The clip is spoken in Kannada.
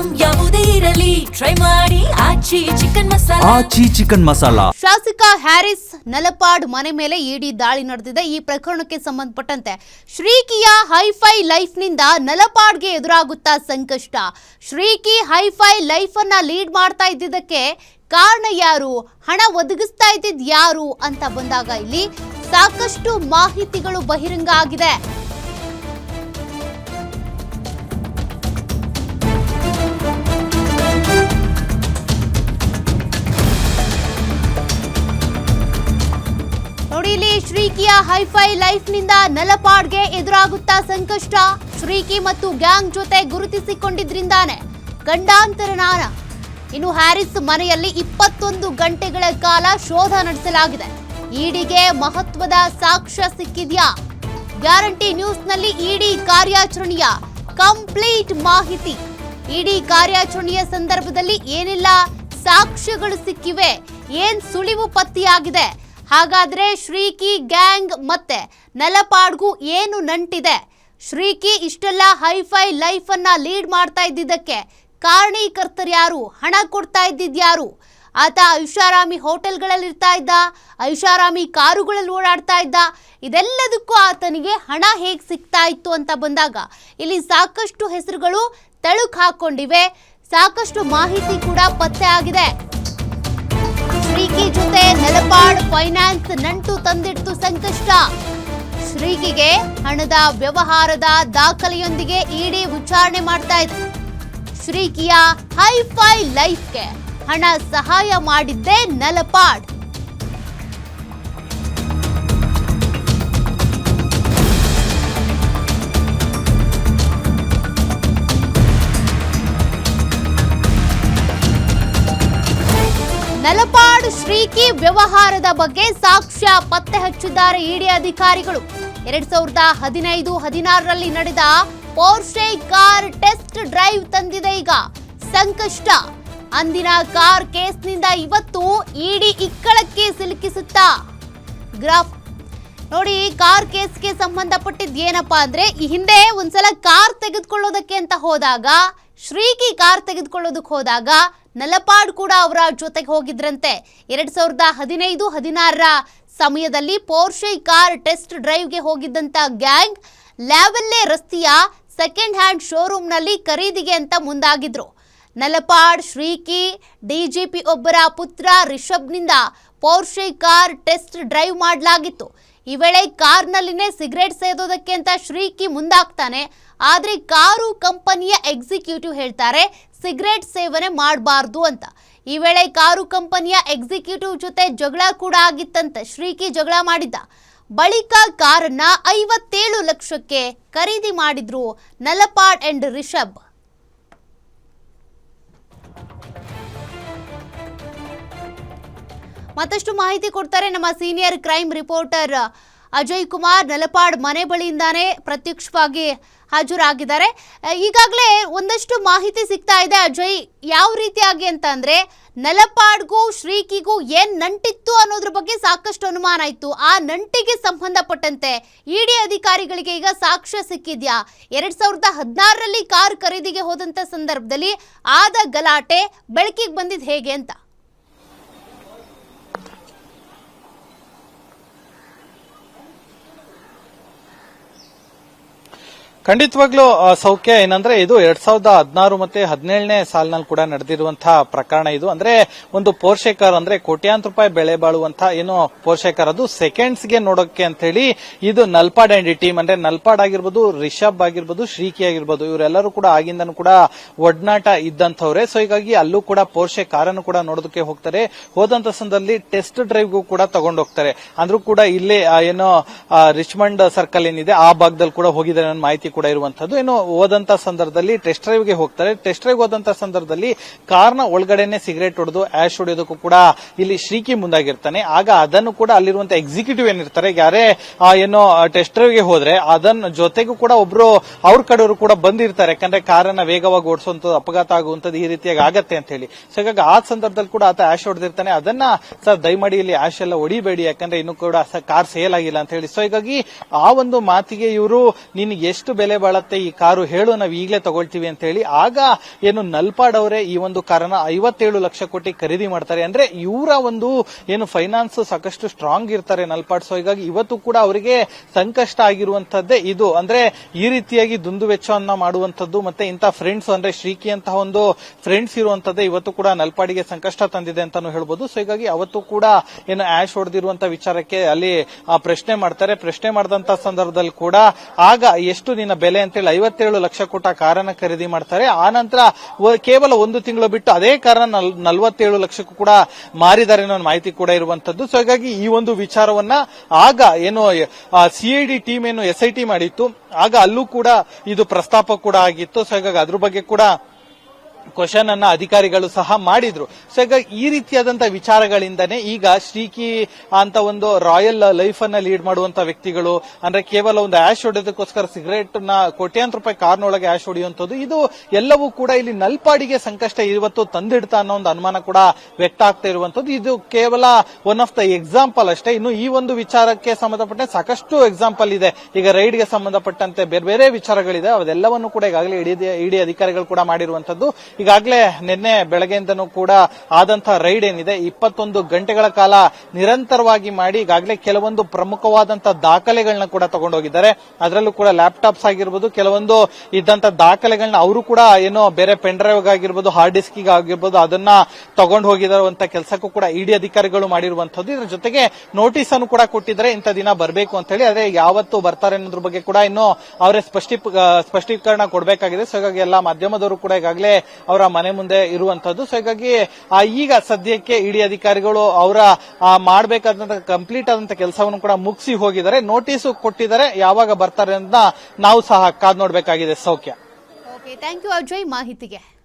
ಐಟಂ ಯಾವುದೇ ಇರಲಿ ಟ್ರೈ ಮಾಡಿ ಆಚಿ ಚಿಕನ್ ಮಸಾಲಾ. ಶಾಸಕ ಹ್ಯಾರಿಸ್ ನಲಪಾಡ್ ಮನೆ ಮೇಲೆ ಇಡಿ ದಾಳಿ ನಡೆದಿದೆ. ಈ ಪ್ರಕರಣಕ್ಕೆ ಸಂಬಂಧಪಟ್ಟಂತೆ ಶ್ರೀಕಿಯ ಹೈಫೈ ಲೈಫ್ ನಿಂದ ನಲಪಾಡ್ಗೆ ಎದುರಾಗುತ್ತಾ ಸಂಕಷ್ಟ. ಶ್ರೀಕಿ ಹೈಫೈ ಲೈಫ್ ಅನ್ನ ಲೀಡ್ ಮಾಡ್ತಾ ಇದ್ದಿದ್ದಕ್ಕೆ ಕಾರಣ ಯಾರು, ಹಣ ಒದಗಿಸ್ತಾ ಇದ್ದಿದ್ ಯಾರು ಅಂತ ಬಂದಾಗ ಇಲ್ಲಿ ಸಾಕಷ್ಟು ಮಾಹಿತಿಗಳು ಬಹಿರಂಗ ಆಗಿದೆ. ನೋಡಿ, ಇಲ್ಲಿ ಶ್ರೀಕಿಯ ಹೈಫೈ ಲೈಫ್ ನಿಂದ ನಲಪಾಡ್ಗೆ ಎದುರಾಗುತ್ತಾ ಸಂಕಷ್ಟ. ಶ್ರೀಕಿ ಮತ್ತು ಗ್ಯಾಂಗ್ ಜೊತೆ ಗುರುತಿಸಿಕೊಂಡಿದ್ರಿಂದಾನೆ ಗಂಡಾಂತರನಾನ. ಇನ್ನು ಹ್ಯಾರಿಸ್ ಮನೆಯಲ್ಲಿ 21 ಗಂಟೆಗಳ ಕಾಲ ಶೋಧ ನಡೆಸಲಾಗಿದೆ. ಇಡಿಗೆ ಮಹತ್ವದ ಸಾಕ್ಷ್ಯ ಸಿಕ್ಕಿದ್ಯಾ? ಗ್ಯಾರಂಟಿ ನ್ಯೂಸ್ನಲ್ಲಿ ಇಡಿ ಕಾರ್ಯಾಚರಣೆಯ ಕಂಪ್ಲೀಟ್ ಮಾಹಿತಿ. ಇಡಿ ಕಾರ್ಯಾಚರಣೆಯ ಸಂದರ್ಭದಲ್ಲಿ ಏನೆಲ್ಲ ಸಾಕ್ಷ್ಯಗಳು ಸಿಕ್ಕಿವೆ, ಏನ್ ಸುಳಿವು ಪತ್ತೆಯಾಗಿದೆ, ಹಾಗಾದ್ರೆ ಶ್ರೀಕಿ ಗ್ಯಾಂಗ್ ಮತ್ತೆ ನಲಪಾಡ್ಗೂ ಏನು ನಂಟಿದೆ? ಶ್ರೀಕಿ ಇಷ್ಟೆಲ್ಲ ಹೈಫೈ ಲೈಫ್ ಅನ್ನ ಲೀಡ್ ಮಾಡ್ತಾ ಇದ್ದಿದ್ದಕ್ಕೆ ಕಾರಣೀಕರ್ತರು ಯಾರು, ಹಣ ಕೊಡ್ತಾ ಇದ್ದಿದ್ಯಾರು? ಆತ ಐಷಾರಾಮಿ ಹೋಟೆಲ್ಗಳಲ್ಲಿ ಇರ್ತಾ ಇದ್ದ, ಐಷಾರಾಮಿ ಕಾರುಗಳಲ್ಲಿ ಓಡಾಡ್ತಾ ಇದ್ದ. ಇದೆಲ್ಲದಕ್ಕೂ ಆತನಿಗೆ ಹಣ ಹೇಗೆ ಸಿಗ್ತಾ ಇತ್ತು ಅಂತ ಬಂದಾಗ ಇಲ್ಲಿ ಸಾಕಷ್ಟು ಹೆಸರುಗಳು ತಳುಕು ಹಾಕೊಂಡಿವೆ, ಸಾಕಷ್ಟು ಮಾಹಿತಿ ಕೂಡ ಪತ್ತೆ ಆಗಿದೆ. ಶ್ರೀಕಿ ಜೊತೆ ನಲಪಾಡ್ ಫೈನಾನ್ಸ್ ನಂಟು ತಂದಿಡ್ತು ಸಂಕಷ್ಟ. ಶ್ರೀಕಿಗೆ ಹಣದ ವ್ಯವಹಾರದ ದಾಖಲೆಯೊಂದಿಗೆ ಇಡಿ ವಿಚಾರಣೆ ಮಾಡ್ತಾ ಇದೆ. ಶ್ರೀಕಿಯ ಹೈಫೈ ಲೈಫ್ಗೆ ಹಣ ಸಹಾಯ ಮಾಡಿದ್ದೇ ನಲಪಾಡ್. ನಲಪಾಡ್ ಶ್ರೀಕಿ ವ್ಯವಹಾರದ ಬಗ್ಗೆ ಸಾಕ್ಷ್ಯ ಪತ್ತೆ ಹಚ್ಚಿದ್ದಾರೆ ಇಡಿ ಅಧಿಕಾರಿಗಳು. 2015-16ರಲ್ಲಿ ನಡೆದ ಪೋರ್ಷೆ ಕಾರ್ ಟೆಸ್ಟ್ ಡ್ರೈವ್ ತಂದಿದೆ ಈಗ ಸಂಕಷ್ಟ. ಅಂದಿನ ಕಾರ್ ಕೇಸ್ನಿಂದ ಇವತ್ತು ಇಡಿ ಇಕ್ಕಳಕ್ಕೆ ಸಿಲುಕಿಸುತ್ತಾ ಗ್ರಾಫ್ ನೋಡಿ. ಕಾರ್ ಕೇಸ್ಗೆ ಸಂಬಂಧಪಟ್ಟಿದ್ದು ಏನಪ್ಪಾ ಅಂದ್ರೆ, ಈ ಹಿಂದೆ ಒಂದ್ಸಲ ಕಾರ್ ತೆಗೆದುಕೊಳ್ಳೋದಕ್ಕೆ ಅಂತ ಹೋದಾಗ, ಶ್ರೀಕಿ ಕಾರ್ ತೆಗೆದುಕೊಳ್ಳೋದಕ್ಕೆ ಹೋದಾಗ ನಲಪಾಡ್ ಕೂಡ ಅವರ ಜೊತೆಗೆ ಹೋಗಿದ್ರಂತೆ. 2015-16ರ ಸಮಯದಲ್ಲಿ ಪೋರ್ಷೆ ಕಾರ್ ಟೆಸ್ಟ್ ಡ್ರೈವ್ಗೆ ಹೋಗಿದ್ದಂತ ಗ್ಯಾಂಗ್ ಲ್ಯಾವೆಲ್ಲೆ ರಸ್ತೆಯ ಸೆಕೆಂಡ್ ಹ್ಯಾಂಡ್ ಶೋರೂಮ್ನಲ್ಲಿ ಖರೀದಿಗೆ ಅಂತ ಮುಂದಾಗಿದ್ರು. ನಲಪಾಡ್, ಶ್ರೀಕಿ, ಡಿಜಿಪಿ ಒಬ್ಬರ ಪುತ್ರ ರಿಷಬ್ನಿಂದ ಪೋರ್ಷೆ ಕಾರ್ ಟೆಸ್ಟ್ ಡ್ರೈವ್ ಮಾಡಲಾಗಿತ್ತು. ಈ ವೇಳೆ ಕಾರ್ನಲ್ಲಿನೇ ಸಿಗರೇಟ್ ಸೇದೋದಕ್ಕೆ ಅಂತ ಶ್ರೀಕಿ ಮುಂದಾಗ್ತಾನೆ. ಆದರೆ ಕಾರು ಕಂಪನಿಯ ಎಕ್ಸಿಕ್ಯೂಟಿವ್ ಹೇಳ್ತಾರೆ ಸಿಗರೇಟ್ ಸೇವನೆ ಮಾಡಬಾರ್ದು ಅಂತ. ಈ ವೇಳೆ ಕಾರು ಕಂಪನಿಯ ಎಕ್ಸಿಕ್ಯೂಟಿವ್ ಜೊತೆ ಜಗಳ ಕೂಡ ಆಗಿತ್ತಂತೆ. ಶ್ರೀಕಿ ಜಗಳ ಮಾಡಿದ್ದ ಬಳಿಕ ಕಾರನ್ನ 57 ಲಕ್ಷಕ್ಕೆ ಖರೀದಿ ಮಾಡಿದ್ರು ನಲಪಾಡ್ ಅಂಡ್ ರಿಷಬ್. ಮತ್ತಷ್ಟು ಮಾಹಿತಿ ಕೊಡ್ತಾರೆ ನಮ್ಮ senior crime reporter Ajay Kumar. Nalapad ಮನೆ ಬಳಿಯಿಂದಾನೇ ಪ್ರತ್ಯಕ್ಷವಾಗಿ ಹಾಜರಾಗಿದ್ದಾರೆ. ಈಗಾಗಲೇ ಒಂದಷ್ಟು ಮಾಹಿತಿ ಸಿಗ್ತಾ ಇದೆ ಅಜಯ್, ಯಾವ ರೀತಿಯಾಗಿ ಅಂತ ಅಂದ್ರೆ, ನಲಪಾಡ್ಗೂ ಶ್ರೀಕಿಗೂ ಏನ್ ನಂಟಿತ್ತು ಅನ್ನೋದ್ರ ಬಗ್ಗೆ ಸಾಕಷ್ಟು ಅನುಮಾನ ಇತ್ತು. ಆ ನಂಟಿಗೆ ಸಂಬಂಧಪಟ್ಟಂತೆ ಇಡಿ ಅಧಿಕಾರಿಗಳಿಗೆ ಈಗ ಸಾಕ್ಷ್ಯ ಸಿಕ್ಕಿದ್ಯಾ? 2016ರಲ್ಲಿ ಕಾರ್ ಖರೀದಿಗೆ ಹೋದಂತ ಸಂದರ್ಭದಲ್ಲಿ ಆದ ಗಲಾಟೆ ಬೆಳಕಿಗೆ ಬಂದಿದ್ ಹೇಗೆ ಅಂತ? ಖಂಡಿತವಾಗ್ಲೂ ಸೌಖ್ಯ ಏನಂದ್ರೆ, ಇದು 2016 ಮತ್ತೆ 17ನೇ ಸಾಲಿನಲ್ಲಿ ಕೂಡ ನಡೆದಿರುವಂತಹ ಪ್ರಕರಣ ಇದು. ಅಂದ್ರೆ ಒಂದು ಪೋರ್ಷೆ ಕಾರ್ ಅಂದ್ರೆ ಕೋಟ್ಯಾಂತರ ರೂಪಾಯಿ ಬೆಲೆ ಬಾಳುವಂತಹ ಏನು ಪೋರ್ಷೆ ಕಾರ್, ಅದು ಸೆಕೆಂಡ್ಸ್ ಗೆ ನೋಡೋಕೆ ಅಂತ ಹೇಳಿ ಇದು ನಲಪಾಡ್ ಅಂಡ್ ಟೀಮ್ ಅಂದ್ರೆ ನಲಪಾಡ್ ಆಗಿರ್ಬೋದು, ರಿಷಬ್ ಆಗಿರ್ಬೋದು, ಶ್ರೀಕಿ ಆಗಿರ್ಬೋದು, ಇವರೆಲ್ಲರೂ ಕೂಡ ಆಗಿಂದನೂ ಕೂಡ ಒಡನಾಟ ಇದ್ದಂಥವ್ರೆ. ಸೊ ಹೀಗಾಗಿ ಅಲ್ಲೂ ಕೂಡ ಪೋರ್ಷೆ ಕಾರನ್ನು ಕೂಡ ನೋಡೋದಕ್ಕೆ ಹೋಗ್ತಾರೆ. ಹೋದಂತ ಸಂದರ್ಭದಲ್ಲಿ ಟೆಸ್ಟ್ ಡ್ರೈವ್ಗೂ ಕೂಡ ತಗೊಂಡು ಹೋಗ್ತಾರೆ. ಅಂದ್ರೂ ಕೂಡ ಇಲ್ಲೇ ಏನೋ ರಿಚ್ಮಂಡ್ ಸರ್ಕಲ್ ಏನಿದೆ ಆ ಭಾಗದಲ್ಲಿ ಕೂಡ ಹೋಗಿದ್ದಾರೆ ಅನ್ನೋ ಮಾಹಿತಿ ಕೂಡ ಇರುವಂತದ್ದು. ಏನು ಹೋದಂತ ಸಂದರ್ಭದಲ್ಲಿ ಟೆಸ್ಟ್ ಡ್ರೈವ್ಗೆ ಹೋಗ್ತಾರೆ. ಟೆಸ್ಟ್ ಡ್ರೈವ್ ಹೋದಂತ ಸಂದರ್ಭದಲ್ಲಿ ಕಾರ್ನ ಒಳಗಡೆನೆ ಸಿಗರೇಟ್ ಹೊಡೆದು ಆಶ್ ಹೊಡೆಯೋದಕ್ಕೂ ಕೂಡ ಇಲ್ಲಿ ಶ್ರೀಕಿ ಮುಂದಾಗಿರ್ತಾನೆ. ಆಗ ಅದನ್ನು ಕೂಡ ಅಲ್ಲಿರುವಂತ ಎಕ್ಸಿಕ್ಯೂಟಿವ್ ಏನಿರ್ತಾರೆ, ಯಾರೇ ಏನೋ ಟೆಸ್ಟ್ ಡ್ರೈವ್ಗೆ ಹೋದ್ರೆ ಅದನ್ನ ಜೊತೆಗೂ ಕೂಡ ಒಬ್ರು ಅವ್ರ ಕಡೆಯವರು ಕೂಡ ಬಂದಿರ್ತಾರೆ. ಯಾಕಂದ್ರೆ ಕಾರನ್ನ ವೇಗವಾಗಿ ಓಡಿಸುವಂತದ್ದು, ಅಪಘಾತ ಆಗುವಂತದ್ದು ಈ ರೀತಿಯಾಗಿ ಆಗತ್ತೆ ಅಂತ ಹೇಳಿ. ಸೊ ಹೀಗಾಗಿ ಆ ಸಂದರ್ಭದಲ್ಲಿ ಕೂಡ ಆತ ಆಶ್ ಹೊಡೆದಿರ್ತಾನೆ. ಅದನ್ನ ಸರ್ ದಯಮಾಡಿ ಇಲ್ಲಿ ಆಶ್ ಎಲ್ಲ ಹೊಡಿಬೇಡಿ, ಯಾಕಂದ್ರೆ ಇನ್ನು ಕೂಡ ಕಾರ್ ಸೇಲ್ ಆಗಿಲ್ಲ ಅಂತ ಹೇಳಿ. ಸೊ ಹೀಗಾಗಿ ಆ ಒಂದು ಮಾತಿಗೆ ಇವರು ನಿನ್ಗೆ ಎಷ್ಟು ಬೆಲೆ ಬಾಳತ್ತೆ ಈ ಕಾರು ಹೇಳು, ನಾವು ಈಗಲೇ ತಗೊಳ್ತೀವಿ ಅಂತ ಹೇಳಿ ಆಗ ಏನು ನಲ್ಪಾಡ್ ಅವರೇ ಈ ಒಂದು ಕಾರನ್ನ 57 ಲಕ್ಷ ಕೊಟ್ಟು ಖರೀದಿ ಮಾಡ್ತಾರೆ. ಅಂದ್ರೆ ಇವರ ಒಂದು ಏನು ಫೈನಾನ್ಸ್ ಸಾಕಷ್ಟು ಸ್ಟ್ರಾಂಗ್ ಇರ್ತಾರೆ ನಲ್ಪಾಡ್. ಸೊ ಹೀಗಾಗಿ ಇವತ್ತು ಕೂಡ ಅವರಿಗೆ ಸಂಕಷ್ಟ ಆಗಿರುವಂತದ್ದೇ ಇದು. ಅಂದ್ರೆ ಈ ರೀತಿಯಾಗಿ ದುಂದು ವೆಚ್ಚವನ್ನ ಮಾಡುವಂತದ್ದು ಮತ್ತೆ ಇಂಥ ಫ್ರೆಂಡ್ಸ್ ಅಂದ್ರೆ ಶ್ರೀಕಿ ಅಂತಹ ಒಂದು ಫ್ರೆಂಡ್ಸ್ ಇರುವಂತದ್ದೇ ಇವತ್ತು ಕೂಡ ನಲ್ಪಾಡಿಗೆ ಸಂಕಷ್ಟ ತಂದಿದೆ ಅಂತಾನು ಹೇಳ್ಬೋದು. ಸೊ ಹೀಗಾಗಿ ಅವತ್ತು ಕೂಡ ಏನು ಆಶ್ ಹೊಡೆದಿರುವಂತ ವಿಚಾರಕ್ಕೆ ಅಲ್ಲಿ ಪ್ರಶ್ನೆ ಮಾಡ್ತಾರೆ. ಪ್ರಶ್ನೆ ಮಾಡಿದಂತ ಸಂದರ್ಭದಲ್ಲಿ ಕೂಡ ಆಗ ಎಷ್ಟು ನಿನ್ನ ಬೆಲೆ ಅಂತೇಳಿ 57 ಲಕ್ಷ ಕೊಟ್ಟ ಕಾರನ್ನ ಖರೀದಿ ಮಾಡ್ತಾರೆ. ಆ ನಂತರ ಕೇವಲ 1 ತಿಂಗಳು ಬಿಟ್ಟು ಅದೇ ಕಾರನ್ನ 47 ಲಕ್ಷಕ್ಕೂ ಕೂಡ ಮಾರಿದ್ದಾರೆ ಅನ್ನೋ ಮಾಹಿತಿ ಕೂಡ ಇರುವಂತದ್ದು. ಸೊ ಹೀಗಾಗಿ ಈ ಒಂದು ವಿಚಾರವನ್ನ ಆಗ ಏನು ಸಿಐಡಿ ಟೀಮ್ ಏನು SIT ಮಾಡಿತ್ತು ಆಗ ಅಲ್ಲೂ ಕೂಡ ಇದು ಪ್ರಸ್ತಾಪ ಕೂಡ ಆಗಿತ್ತು. ಸೊ ಹೀಗಾಗಿ ಅದ್ರ ಬಗ್ಗೆ ಕೂಡ ಕ್ವಶನ್ ಅನ್ನ ಅಧಿಕಾರಿಗಳು ಸಹ ಮಾಡಿದ್ರು. ಸೊ ಈಗ ಈ ರೀತಿಯಾದಂತಹ ವಿಚಾರಗಳಿಂದನೇ ಈಗ ಶ್ರೀಕಿ ಅಂತ ಒಂದು ರಾಯಲ್ ಲೈಫ್ ಅನ್ನ ಲೀಡ್ ಮಾಡುವಂತ ವ್ಯಕ್ತಿಗಳು ಅಂದ್ರೆ ಕೇವಲ ಒಂದು ಆಶ್ ಹೊಡೆಯೋದಕ್ಕೋಸ್ಕರ ಸಿಗರೇಟ್ ನ ಕೋಟ್ಯಾಂತರ ರೂಪಾಯಿ ಕಾರ್ನೊಳಗೆ ಆಶ್ ಹೊಡೆಯುವಂತದ್ದು ಇದು ಎಲ್ಲವೂ ಕೂಡ ಇಲ್ಲಿ ನಲ್ಪಾಡಿಗೆ ಸಂಕಷ್ಟ ಇವತ್ತು ತಂದಿಡ್ತಾ ಅನ್ನೋ ಒಂದು ಅನುಮಾನ ಕೂಡ ವ್ಯಕ್ತ ಆಗ್ತಾ ಇರುವಂತದ್ದು. ಇದು ಕೇವಲ ಒನ್ ಆಫ್ ದ ಎಕ್ಸಾಂಪಲ್ ಅಷ್ಟೇ. ಇನ್ನು ಈ ಒಂದು ವಿಚಾರಕ್ಕೆ ಸಂಬಂಧಪಟ್ಟ ಸಾಕಷ್ಟು ಎಕ್ಸಾಂಪಲ್ ಇದೆ. ಈಗ ರೈಡ್ಗೆ ಸಂಬಂಧಪಟ್ಟಂತೆ ಬೇರೆ ಬೇರೆ ವಿಚಾರಗಳಿದೆ. ಅದೆಲ್ಲವನ್ನು ಕೂಡ ಈಗಾಗಲೇ ಇಡಿ ಅಧಿಕಾರಿಗಳು ಕೂಡ ಮಾಡಿರುವಂತದ್ದು. ಈಗಾಗಲೇ ನಿನ್ನೆ ಬೆಳಗ್ಗೆಯಿಂದನೂ ಕೂಡ ಆದಂತಹ ರೈಡ್ ಏನಿದೆ 21 ಗಂಟೆಗಳ ಕಾಲ ನಿರಂತರವಾಗಿ ಮಾಡಿ ಈಗಾಗಲೇ ಕೆಲವೊಂದು ಪ್ರಮುಖವಾದಂತಹ ದಾಖಲೆಗಳನ್ನ ಕೂಡ ತಗೊಂಡೋಗಿದ್ದಾರೆ. ಅದರಲ್ಲೂ ಕೂಡ ಲ್ಯಾಪ್ಟಾಪ್ಸ್ ಆಗಿರ್ಬೋದು, ಕೆಲವೊಂದು ಇದ್ದಂತ ದಾಖಲೆಗಳನ್ನ ಅವರು ಕೂಡ ಏನೋ ಬೇರೆ ಪೆನ್ ಡ್ರೈವ್ ಆಗಿರ್ಬೋದು, ಹಾರ್ಡ್ ಡಿಸ್ಕ್ ಆಗಿರ್ಬೋದು ಅದನ್ನ ತಗೊಂಡು ಹೋಗಿರುವಂತ ಕೆಲಸಕ್ಕೂ ಕೂಡ ಇಡಿ ಅಧಿಕಾರಿಗಳು ಮಾಡಿರುವಂತದ್ದು. ಇದ್ರ ಜೊತೆಗೆ ನೋಟಿಸ್ ಅನ್ನು ಕೂಡ ಕೊಟ್ಟಿದ್ದಾರೆ ಇಂಥ ದಿನ ಬರಬೇಕು ಅಂತ ಹೇಳಿ. ಆದ್ರೆ ಯಾವತ್ತು ಬರ್ತಾರೆ ಅನ್ನೋದ್ರ ಬಗ್ಗೆ ಕೂಡ ಇನ್ನು ಅವರೇ ಸ್ಪಷ್ಟೀಕರಣ ಕೊಡಬೇಕಾಗಿದೆ. ಸೊ ಹೀಗಾಗಿ ಎಲ್ಲ ಮಾಧ್ಯಮದವರು ಕೂಡ ಈಗಾಗಲೇ ಅವರ ಮನೆ ಮುಂದೆ ಇರುವಂತದ್ದು. ಸೊ ಹೀಗಾಗಿ ಈಗ ಸದ್ಯಕ್ಕೆ ಇಡಿ ಅಧಿಕಾರಿಗಳು ಅವರ ಮಾಡಬೇಕಾದಂತ ಕಂಪ್ಲೀಟ್ ಆದಂತ ಕೆಲಸವನ್ನು ಕೂಡ ಮುಗಿಸಿ ಹೋಗಿದ್ದಾರೆ. ನೋಟಿಸ್ ಕೊಟ್ಟಿದ್ದಾರೆ. ಯಾವಾಗ ಬರ್ತಾರೆ ಅಂತ ನಾವು ಸಹ ಕಾದ್ ನೋಡ್ಬೇಕಾಗಿದೆ. ಸೌಖ್ಯ. ಓಕೆ, ಥ್ಯಾಂಕ್ ಯು ಅಜಯ್ ಮಾಹಿತಿಗೆ.